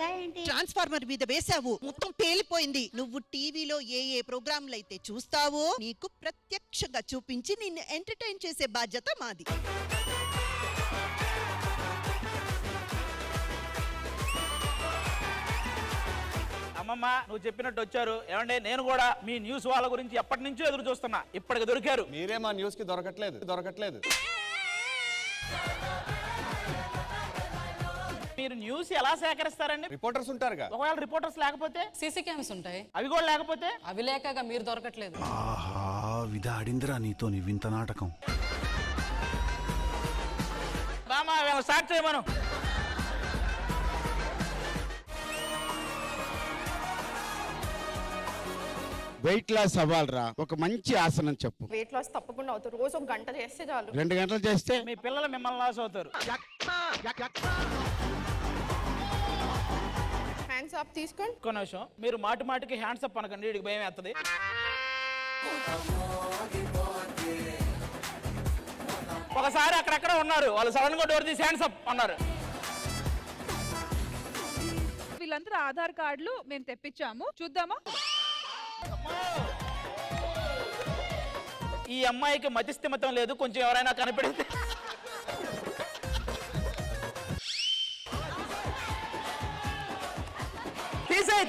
వేయలేదా ఏంటి? ట్రాన్స్ఫార్మర్ మీద వేసావు, మొత్తం పేలిపోయింది. నువ్వు టీవీలో ఏ ఏ ప్రోగ్రాంలు అయితే చూస్తావో నీకు ప్రత్యక్షంగా చూపించి నిన్ను ఎంటర్టైన్ చేసే బాధ్యత మాది. అమ్మమ్మ నువ్వు చెప్పినట్టు వచ్చారు. ఏమంటే నేను కూడా మీ న్యూస్ వాళ్ళ గురించి ఎప్పటి నుంచో ఎదురు చూస్తున్నా, ఇప్పటికి దొరికారు. మీరే మా న్యూస్ కి దొరకట్లేదు. మీరు న్యూస్ ఎలా సేకరిస్తారండి? రిపోర్టర్స్ ఉంటారుగా. ఒకవేళ రిపోర్టర్స్ లేకపోతే సీసీ క్యామ్స్ ఉంటాయి, అవి కూడా లేకపోతే? అవి లేకగా మీరు దొరకట్లేదు. ఆహా, విధాడిందిరా నీతో నీ వింత నాటకం. బామా స్టార్ట్ చేయమను. వెయిట్ లాస్ అవ్వాలరా, ఒక మంచి ఆసనం చెప్పు. వెయిట్ లాస్ తప్పకుండా అవుతారు. రోజు 1 గంట చేస్తే చాలు. 2 గంటలు చేస్తే మీ పిల్లలు మిమ్మల్ని లాస్ అవుతారు. హ్యాండ్స్ అప్ తీసుకోండి. ఒక్క నిమిషం, మీరు మాటి మాటికి హ్యాండ్స్ అప్ అనకండి, వీడికి భయం వేస్తుంది. ఒకసారి అక్కడక్కడ ఉన్నారు వాళ్ళు, సడన్ గా డోర్ తీసి హ్యాండ్స్ అప్ అన్నారు. వీళ్ళందరూ ఆధార్ కార్డులు మేము తెప్పించాము, చూద్దామా? ఈ అమ్మాయికి మతిస్థిమితం లేదు, కొంచెం ఎవరైనా కనిపెడితే.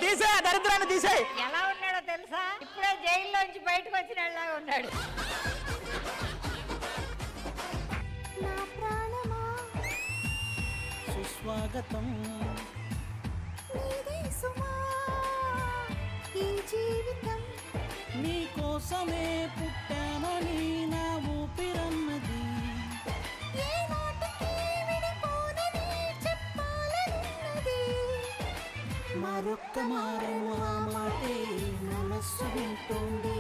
తీసే దరిద్రాన్ని తీసేయ్. ఎలా ఉన్నాడో తెలుసా? ఇప్పుడే జైల్లోంచి బయటకు వచ్చినలా ఉన్నాడు. సుస్వాగతం నీ కోసమే పుట్టానని నా ఊపిరన్నది. మరొక్క మారము ఆ మాటే మనస్సు వింటోంది.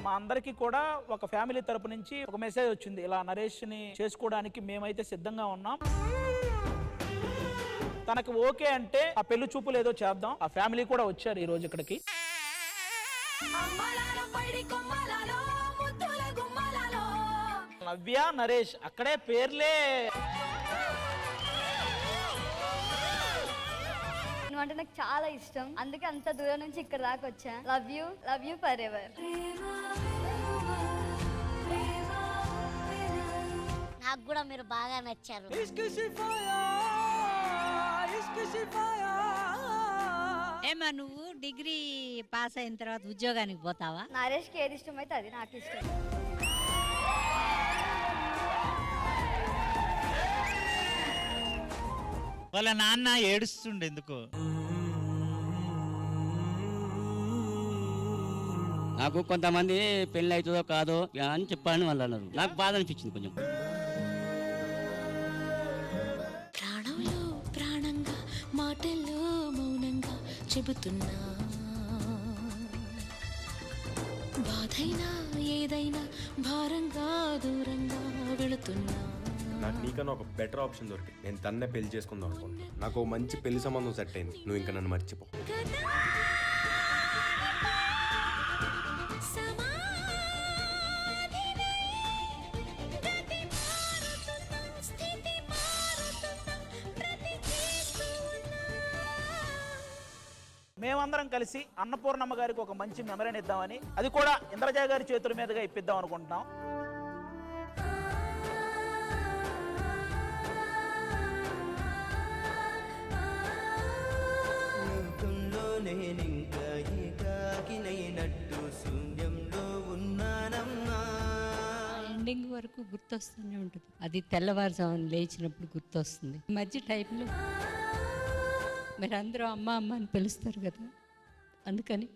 మా అందరికి కూడా ఒక ఫ్యామిలీ తరపు నుంచి ఒక మెసేజ్ వచ్చింది, ఇలా నరేష్ ని చేసుకోవడానికి మేమైతే సిద్ధంగా ఉన్నాం. తనకు ఓకే అంటే ఆ పెళ్లి చూపులు ఏదో చేద్దాం. ఆ ఫ్యామిలీ కూడా వచ్చారు ఈ రోజు ఇక్కడికి. నవ్య నరేష్ అక్కడే పేర్లే. నువ్వు అంటే నాకు చాలా ఇష్టం, అందుకే అంత దూరం నుంచి ఇక్కడ దాకా వచ్చా. Love you for ever. నాకు కూడా మీరు బాగా నచ్చారు. ఏమా నువ్వు డిగ్రీ పాస్ అయిన తర్వాత ఉద్యోగానికి పోతావా? నరేష్కి ఏది ఇష్టం అయితే అది నాకు ఇష్టం. వాళ్ళ నాన్న ఏడుస్తుండే ఎందుకు? నాకు కొంతమంది పెళ్లి అవుతుందో కాదో అని చెప్పాను వాళ్ళు అన్నారు. నాకు బాధ అనిపించింది కొంచెం. ప్రాణంలో ప్రాణంగా మాటల్లో మౌనంగా చెబుతున్నా, బాధైనా ఏదైనా భారంగా దూరంగా వెళుతున్నా. నాకు నీకన్నా ఒక బెటర్ ఆప్షన్ దొరికి నేను తన్నే పెళ్లి చేసుకుందాం అనుకుంటా. నాకు మంచి పెళ్లి సంబంధం సెట్ అయింది, నువ్వు ఇంకా నన్ను మర్చిపో. మేమందరం కలిసి అన్నపూర్ణమ్మ గారికి ఒక మంచి మెమరీని ఇద్దామని, అది కూడా ఇంద్రజ గారి చేతుల మీదుగా ఇప్పిద్దాం అనుకుంటున్నాం. ఎండింగ్ వరకు గుర్తొస్తూనే ఉంటుంది. అది తెల్లవారుజామున లేచినప్పుడు గుర్తొస్తుంది. మధ్య టైంలో మీరు అందరూ అమ్మ అమ్మ అని పిలుస్తారు కదా, అందుకని.